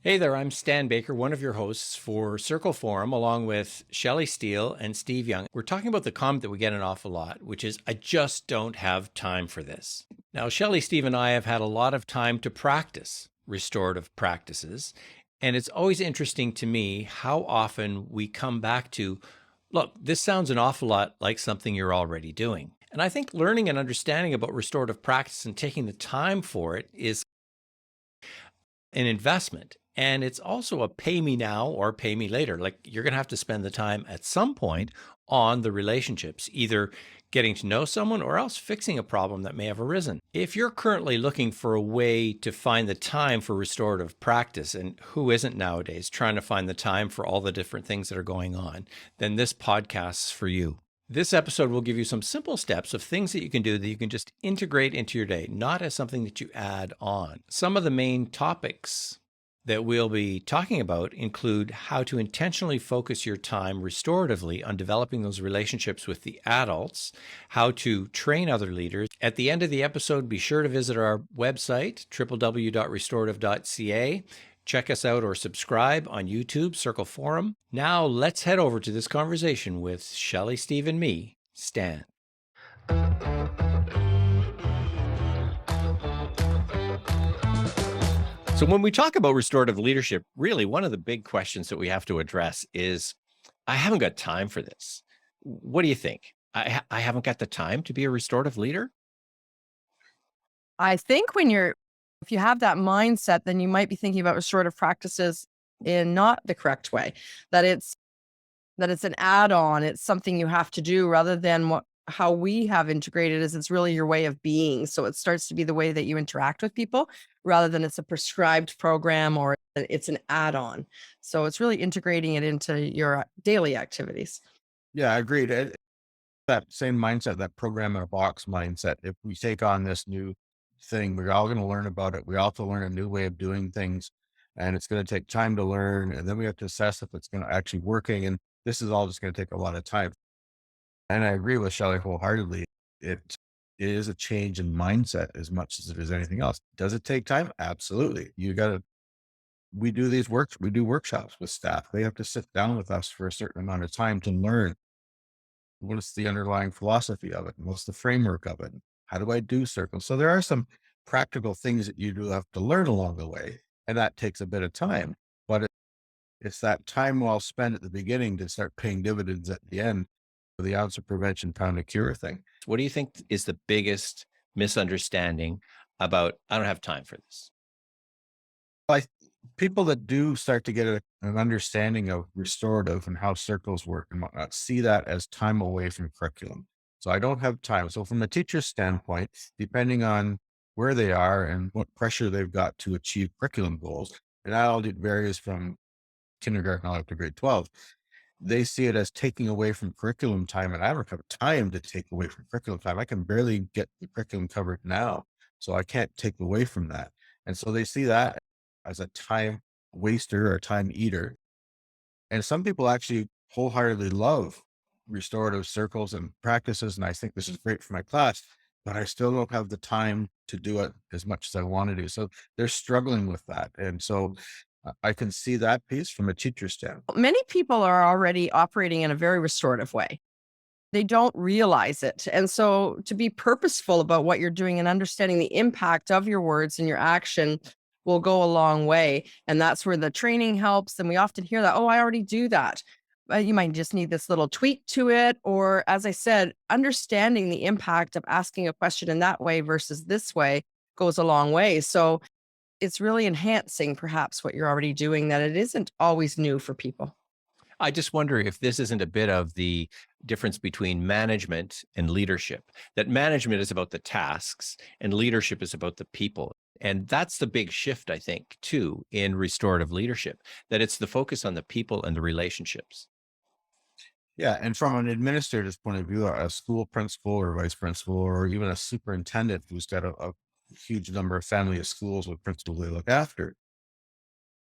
Hey there, I'm Stan Baker, one of your hosts for Circle Forum, along with Shelley Steele and Steve Young. We're talking about the comment that we get an awful lot, which is, I just don't have time for this. Now, Shelley, Steve, and I have had a lot of time to practice restorative practices, and it's always interesting to me how often we come back to, look, this sounds an awful lot like something you're already doing. And I think learning and understanding about restorative practice and taking the time for it is an investment. And it's also a pay me now or pay me later. Like you're going to have to spend the time at some point on the relationships, either getting to know someone or else fixing a problem that may have arisen. If you're currently looking for a way to find the time for restorative practice, and who isn't nowadays trying to find the time for all the different things that are going on, then this podcast's for you. This episode will give you some simple steps of things that you can do that you can just integrate into your day, not as something that you add on. Some of the main topics that we'll be talking about include how to intentionally focus your time restoratively on developing those relationships with the adults, how to train other leaders. At the end of the episode, be sure to visit our website, www.restorative.ca. Check us out or subscribe on YouTube, Circle Forum. Now let's head over to this conversation with Shelley, Steve, and me, Stan. So when we talk about restorative leadership, really one of the big questions that we have to address is, I haven't got time for this. What do you think? I haven't got the time to be a restorative leader? I think if you have that mindset, then you might be thinking about restorative practices in not the correct way. That it's an add-on, it's something you have to do rather than how we have integrated is it's really your way of being. So it starts to be the way that you interact with people rather than it's a prescribed program or it's an add-on. So it's really integrating it into your daily activities. Yeah, I agreed. That same mindset, that program in a box mindset. If we take on this new thing, we're all going to learn about it. We all have to learn a new way of doing things, and it's going to take time to learn. And then we have to assess if it's going to actually working. And this is all just going to take a lot of time. And I agree with Shelley wholeheartedly. It is a change in mindset as much as it is anything else. Does it take time? Absolutely. You got to. We do workshops with staff. They have to sit down with us for a certain amount of time to learn what is the underlying philosophy of it? What's the framework of it? How do I do circles? So there are some practical things that you do have to learn along the way, and that takes a bit of time. But it's that time well spent at the beginning to start paying dividends at the end for the ounce of prevention, pound of cure thing. What do you think is the biggest misunderstanding about, I don't have time for this? I People that do start to get an understanding of restorative and how circles work and whatnot see that as time away from curriculum. So I don't have time. So from a teacher's standpoint, depending on where they are and what pressure they've got to achieve curriculum goals, and that all varies from kindergarten all up to grade 12. They see it as taking away from curriculum time, and I don't have time to take away from curriculum time. I can barely get the curriculum covered now, so I can't take away from that. And so they see that as a time waster or time eater. And some people actually wholeheartedly love restorative circles and practices. And I think this is great for my class, but I still don't have the time to do it as much as I want to do. So they're struggling with that. And so I can see that piece from a teacher standpoint. Many people are already operating in a very restorative way. They don't realize it. And so to be purposeful about what you're doing and understanding the impact of your words and your action will go a long way. And that's where the training helps. And we often hear that, oh, I already do that. But you might just need this little tweak to it. Or as I said, understanding the impact of asking a question in that way versus this way goes a long way. So it's really enhancing perhaps what you're already doing, that it isn't always new for people. I just wonder if this isn't a bit of the difference between management and leadership, that management is about the tasks and leadership is about the people. And that's the big shift, I think, too, in restorative leadership, that it's the focus on the people and the relationships. Yeah. And from an administrator's point of view, a school principal or vice principal, or even a superintendent who's got a huge number of family of schools with principals they look after,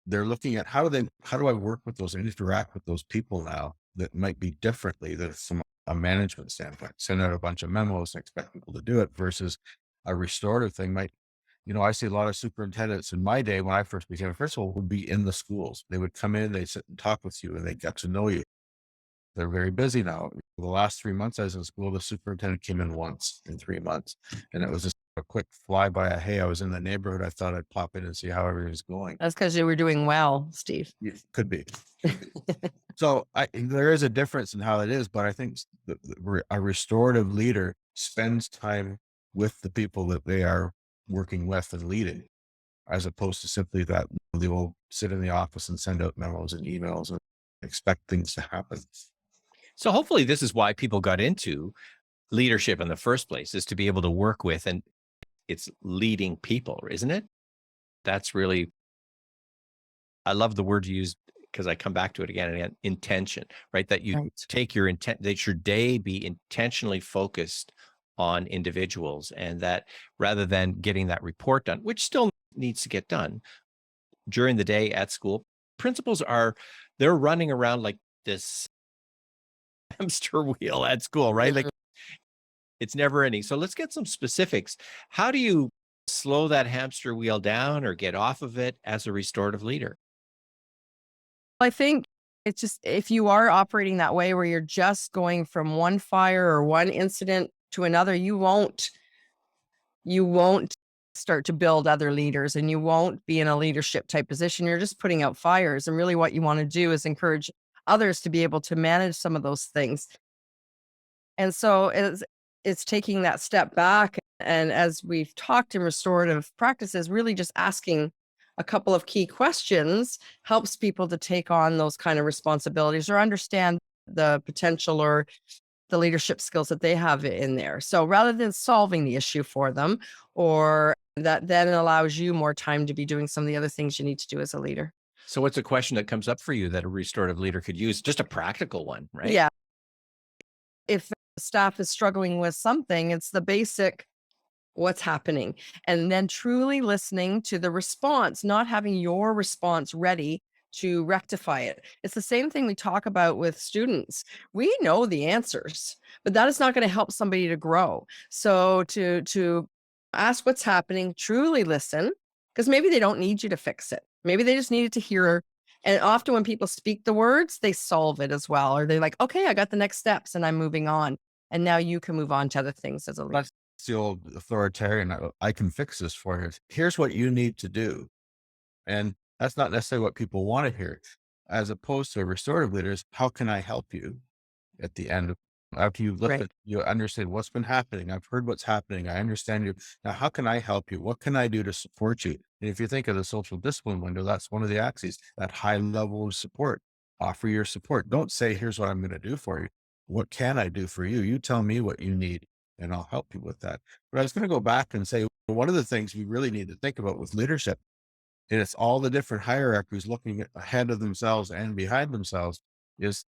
they're looking at how do I work with those and interact with those people now that might be differently than from a management standpoint. Send out a bunch of memos and expect people to do it versus a restorative thing might I see a lot of superintendents in my day when I first became a principal would be in the schools. They would come in, they sit and talk with you, and they get to know you. They're very busy now. The last 3 months I was in school, the superintendent came in once in 3 months, and it was just a quick flyby. Hey, I was in the neighborhood. I thought I'd pop in and see how everything's going. That's because you were doing well, Steve. Yeah, could be. So there is a difference in how it is, but I think a restorative leader spends time with the people that they are working with and leading, as opposed to simply that they will sit in the office and send out memos and emails and expect things to happen. So hopefully this is why people got into leadership in the first place, is to be able to work with, and it's leading people, isn't it? That's really, I love the word you used because I come back to it again and again, intention, right? That you Right. take your intent, that your day be intentionally focused on individuals, and that rather than getting that report done, which still needs to get done during the day at school, principals they're running around like this hamster wheel at school, right? Like it's never ending. So let's get some specifics. How do you slow that hamster wheel down or get off of it as a restorative leader? I think it's just if you are operating that way where you're just going from one fire or one incident to another, you won't start to build other leaders and you won't be in a leadership type position. You're just putting out fires. And really what you want to do is encourage others to be able to manage some of those things. And so it's taking that step back. And as we've talked in restorative practices, really just asking a couple of key questions helps people to take on those kind of responsibilities or understand the potential or the leadership skills that they have in there. So rather than solving the issue for them, or that then allows you more time to be doing some of the other things you need to do as a leader. So what's a question that comes up for you that a restorative leader could use? Just a practical one, right? Yeah. If staff is struggling with something, it's the basic what's happening, and then truly listening to the response, not having your response ready to rectify it. It's the same thing we talk about with students. We know the answers, but that is not going to help somebody to grow. So to ask what's happening, truly listen, because maybe they don't need you to fix it. Maybe they just needed to hear. And often when people speak the words, they solve it as well. Or they're like, okay, I got the next steps and I'm moving on. And now you can move on to other things as a leader. That's the old authoritarian. I can fix this for you. Here's what you need to do. And that's not necessarily what people want to hear. As opposed to restorative leaders, how can I help you at the end of after you Right. listen, you understand what's been happening. I've heard what's happening. I understand you. Now, how can I help you? What can I do to support you? And if you think of the social discipline window, that's one of the axes, that high level of support. Offer your support. Don't say, here's what I'm going to do for you. What can I do for you? You tell me what you need and I'll help you with that. But I was going to go back and say, one of the things we really need to think about with leadership, and it's all the different hierarchies looking ahead of themselves and behind themselves, is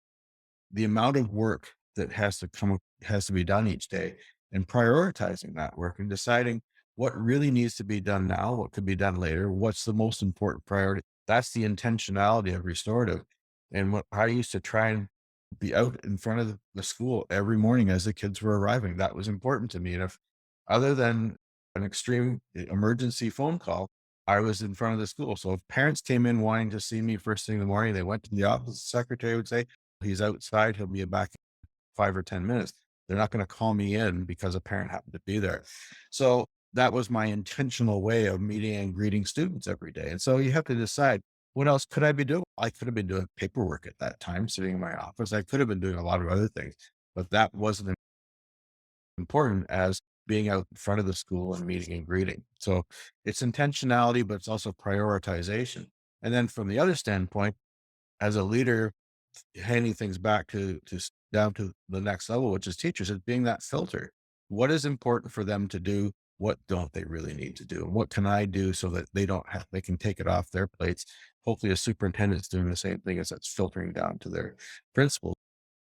the amount of work that has to be done each day, and prioritizing that work and deciding what really needs to be done now, what could be done later, what's the most important priority. That's the intentionality of restorative. And what I used to try and be out in front of the school every morning as the kids were arriving. That was important to me. And if other than an extreme emergency phone call, I was in front of the school. So if parents came in wanting to see me first thing in the morning, they went to the office. The secretary would say, he's outside. He'll be back in 5 or 10 minutes. They're not going to call me in because a parent happened to be there. So that was my intentional way of meeting and greeting students every day. And so you have to decide, what else could I be doing? I could have been doing paperwork at that time, sitting in my office. I could have been doing a lot of other things, but that wasn't important as being out in front of the school and meeting and greeting. So it's intentionality, but it's also prioritization. And then from the other standpoint, as a leader, handing things back down to the next level, which is teachers, is being that filter. What is important for them to do? What don't they really need to do? And what can I do so that they can take it off their plates? Hopefully a superintendent's doing the same thing as that's filtering down to their principal.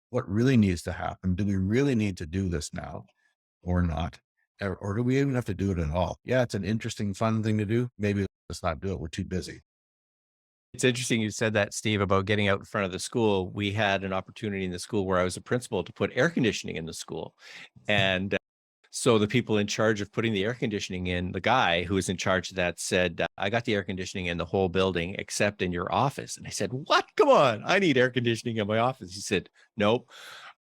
What really needs to happen? Do we really need to do this now or not? Or do we even have to do it at all? Yeah, it's an interesting, fun thing to do. Maybe let's not do it. We're too busy. It's interesting you said that, Steve, about getting out in front of the school. We had an opportunity in the school where I was a principal to put air conditioning in the school. And So the people in charge of putting the air conditioning in, the guy who was in charge of that said, I got the air conditioning in the whole building except in your office. And I said, what? Come on. I need air conditioning in my office. He said, nope.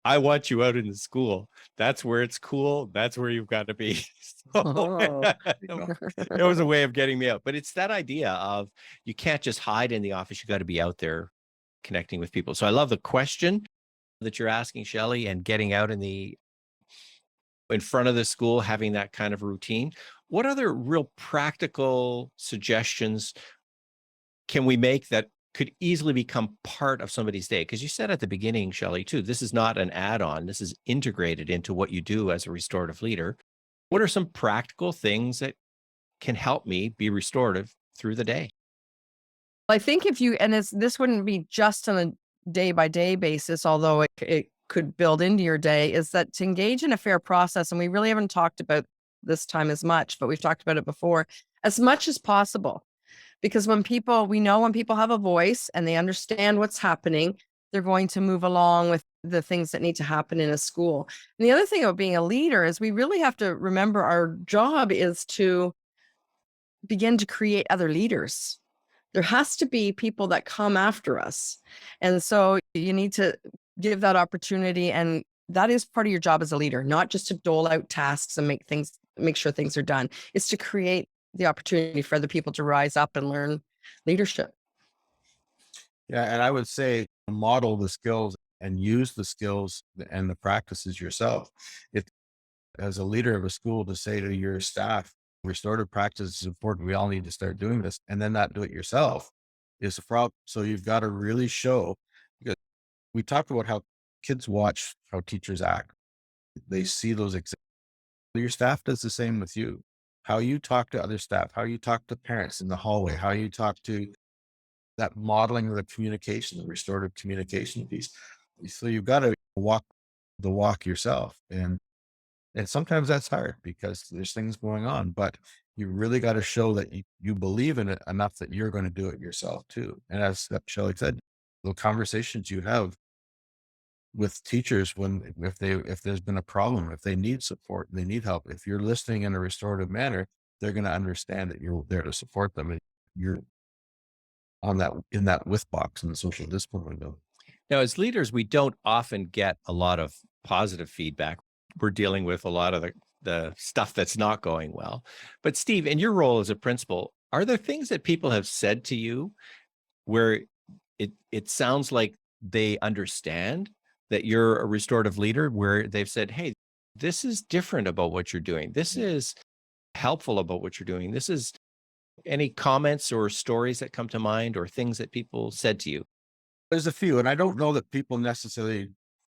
I want you out in the school. That's where it's cool. That's where you've got to be. So Oh. it was a way of getting me out. But it's that idea of you can't just hide in the office. You got to be out there connecting with people. So I love the question that you're asking, Shelley, and getting out in front of the school, having that kind of routine. What other real practical suggestions can we make that could easily become part of somebody's day? Because you said at the beginning, Shelley, too, this is not an add-on. This is integrated into what you do as a restorative leader. What are some practical things that can help me be restorative through the day? I think if you, and this wouldn't be just on a day by day basis, although it could build into your day, is that to engage in a fair process. And we really haven't talked about this time as much, but we've talked about it before, as much as possible. Because we know when people have a voice and they understand what's happening, they're going to move along with the things that need to happen in a school. And the other thing about being a leader is we really have to remember our job is to begin to create other leaders. There has to be people that come after us. And so you need to give that opportunity. And that is part of your job as a leader, not just to dole out tasks and make sure things are done. It's to create the opportunity for other people to rise up and learn leadership. Yeah, and I would say model the skills and use the skills and the practices yourself. If as a leader of a school to say to your staff, restorative practice is important. We all need to start doing this, and then not do it yourself is a problem. So you've got to really show, because we talked about how kids watch how teachers act. They see those examples. Your staff does the same with you. How you talk to other staff, how you talk to parents in the hallway, how you talk to that modeling of the communication, the restorative communication piece. So you've got to walk the walk yourself. And sometimes that's hard because there's things going on, but you really got to show that you believe in it enough that you're going to do it yourself too. And as Shelley said, the conversations you have with teachers if there's been a problem, if they need support, they need help, if you're listening in a restorative manner, they're going to understand that you're there to support them and you're on that in that with box in the social discipline window. Now, as leaders, we don't often get a lot of positive feedback. We're dealing with a lot of the stuff that's not going well. But Steve, in your role as a principal, are there things that people have said to you where it sounds like they understand that you're a restorative leader, where they've said, hey, this is different about what you're doing. This is helpful about what you're doing. This is any comments or stories that come to mind or things that people said to you? There's a few, and I don't know that people necessarily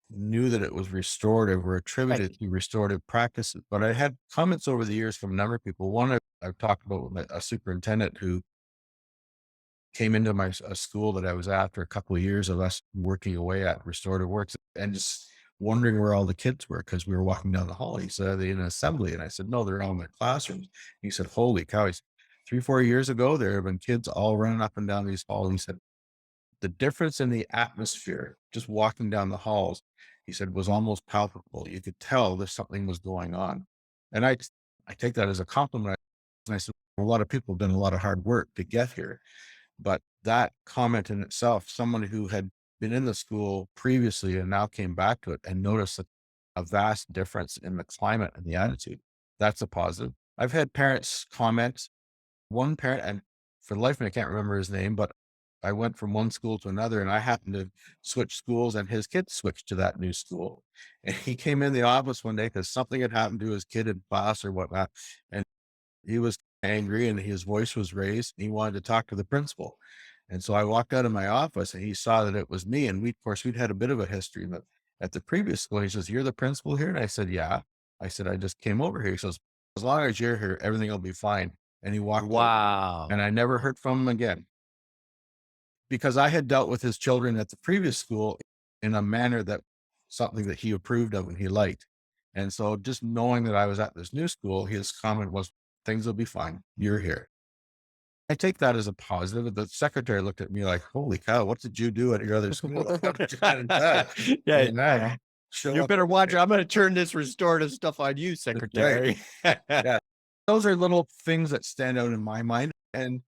knew that it was restorative or attributed to restorative practices, but I had comments over the years from a number of people. One I've talked about with a superintendent who came into a school that I was after a couple of years of us working away at restorative works and just wondering where all the kids were because we were walking down the hall. He said, "Are they in an assembly?" And I said, "No, they're all in their classrooms." He said, "Holy cow." He said, 3, 4 years ago, there have been kids all running up and down these halls. He said, the difference in the atmosphere, just walking down the halls, he said, was almost palpable. You could tell that something was going on. And I take that as a compliment. And I said, a lot of people have done a lot of hard work to get here. But that comment in itself, someone who had been in the school previously and now came back to it and noticed a vast difference in the climate and the attitude, that's a positive. I've had parents comment, one parent, and for the life of me, I can't remember his name, but I went from one school to another and I happened to switch schools and his kids switched to that new school. And he came in the office one day because something had happened to his kid in class or whatnot. And he was angry and his voice was raised. And he wanted to talk to the principal. And so I walked out of my office and he saw that it was me. And of course, we'd had a bit of a history, but at the previous school, he says, "You're the principal here?" And I said, "Yeah." I said, "I just came over here." He says, "As long as you're here, everything will be fine." And he walked out. Wow. And I never heard from him again because I had dealt with his children at the previous school in a manner that something that he approved of and he liked. And so just knowing that I was at this new school, his comment was, "Things will be fine. You're here." I take that as a positive. The secretary looked at me like, "Holy cow, what did you do at your other school?" Yeah. And show You up. better watch. I'm going to turn this restorative stuff on you, secretary. Yeah. Those are little things that stand out in my mind. And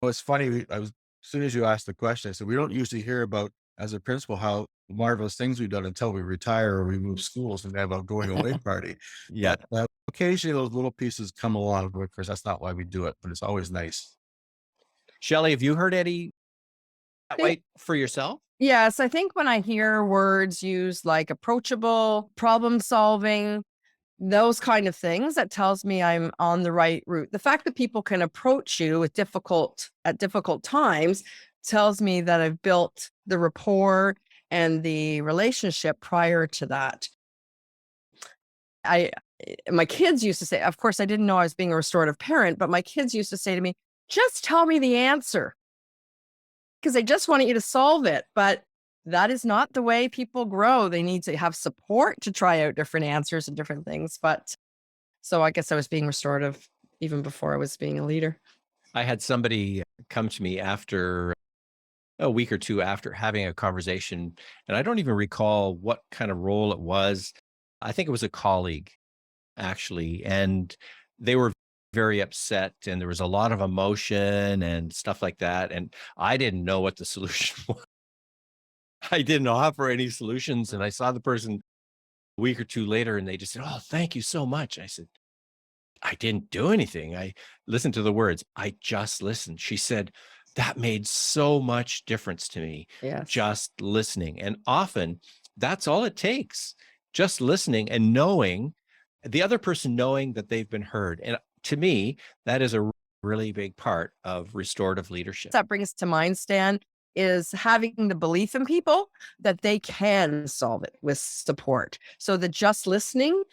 it's funny, as soon as you asked the question, I said, we don't usually hear about, as a principal, how marvelous things we've done until we retire or we move schools and have a going away party. Yeah. But occasionally those little pieces come along, because that's not why we do it, but it's always nice. Shelley, have you heard any that way for yourself? Yes, I think when I hear words used like approachable, problem solving, those kind of things, that tells me I'm on the right route. The fact that people can approach you at difficult times tells me that I've built the rapport and the relationship prior to that. My kids used to say, of course, I didn't know I was being a restorative parent, but my kids used to say to me, just tell me the answer, because they just wanted you to solve it. But that is not the way people grow. They need to have support to try out different answers and different things. But so I guess I was being restorative even before I was being a leader. I had somebody come to me after a week or two after having a conversation, and I don't even recall what kind of role it was. I think it was a colleague, actually, and they were very upset, and there was a lot of emotion and stuff like that, and I didn't know what the solution was. I didn't offer any solutions, and I saw the person a week or two later, and they just said, "Oh, thank you so much." I said, "I didn't do anything. I listened to the words. I just listened." She said, "That made so much difference to me, Yes. just listening." And often that's all it takes, just listening and knowing the other person, knowing that they've been heard. And to me, that is a really big part of restorative leadership. That brings to mind, Stan, is having the belief in people that they can solve it with support. So the just listening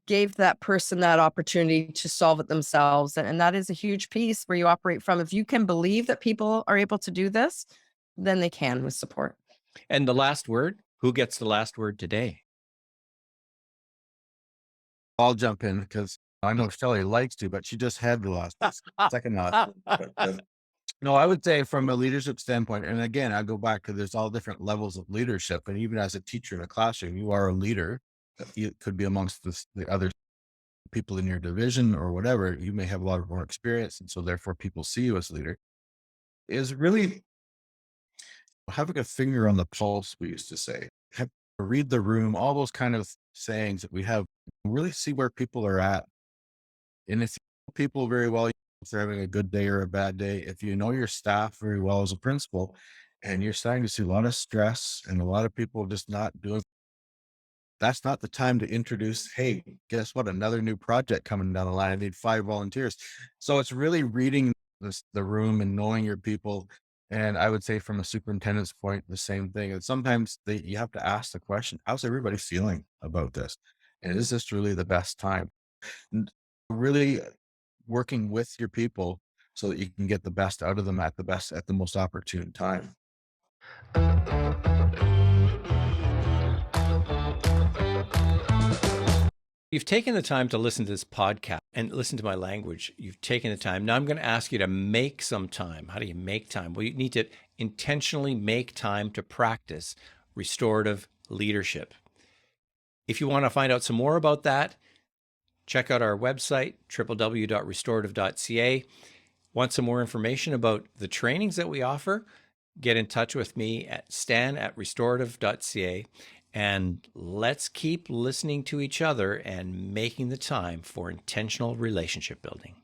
gave that person that opportunity to solve it themselves. And that is a huge piece where you operate from. If you can believe that people are able to do this, then they can with support. And the last word, who gets the last word today? I'll jump in because I know Shelley likes to, but she just had the second last. No, I would say from a leadership standpoint, and again, I go back to there's all different levels of leadership. And even as a teacher in a classroom, you are a leader. You could be amongst the other people in your division or whatever. You may have a lot more experience. And so therefore people see you as a leader. Is really having a finger on the pulse, we used to say. Read the room, all those kind of sayings that we have, really see where people are at. And if you know people very well, if they're having a good day or a bad day, if you know your staff very well as a principal, and you're starting to see a lot of stress and a lot of people just not doing, that's not the time to introduce, hey, guess what? Another new project coming down the line. I need 5 volunteers. So it's really reading the room and knowing your people. And I would say from a superintendent's point, the same thing. And sometimes you have to ask the question, how's everybody feeling about this? And is this really the best time? And really working with your people so that you can get the best out of them at the most opportune time. You've taken the time to listen to this podcast and listen to my language. You've taken the time. Now I'm going to ask you to make some time. How do you make time? Well, you need to intentionally make time to practice restorative leadership. If you want to find out some more about that, check out our website, www.restorative.ca. Want some more information about the trainings that we offer? Get in touch with me at stan@restorative.ca. And let's keep listening to each other and making the time for intentional relationship building.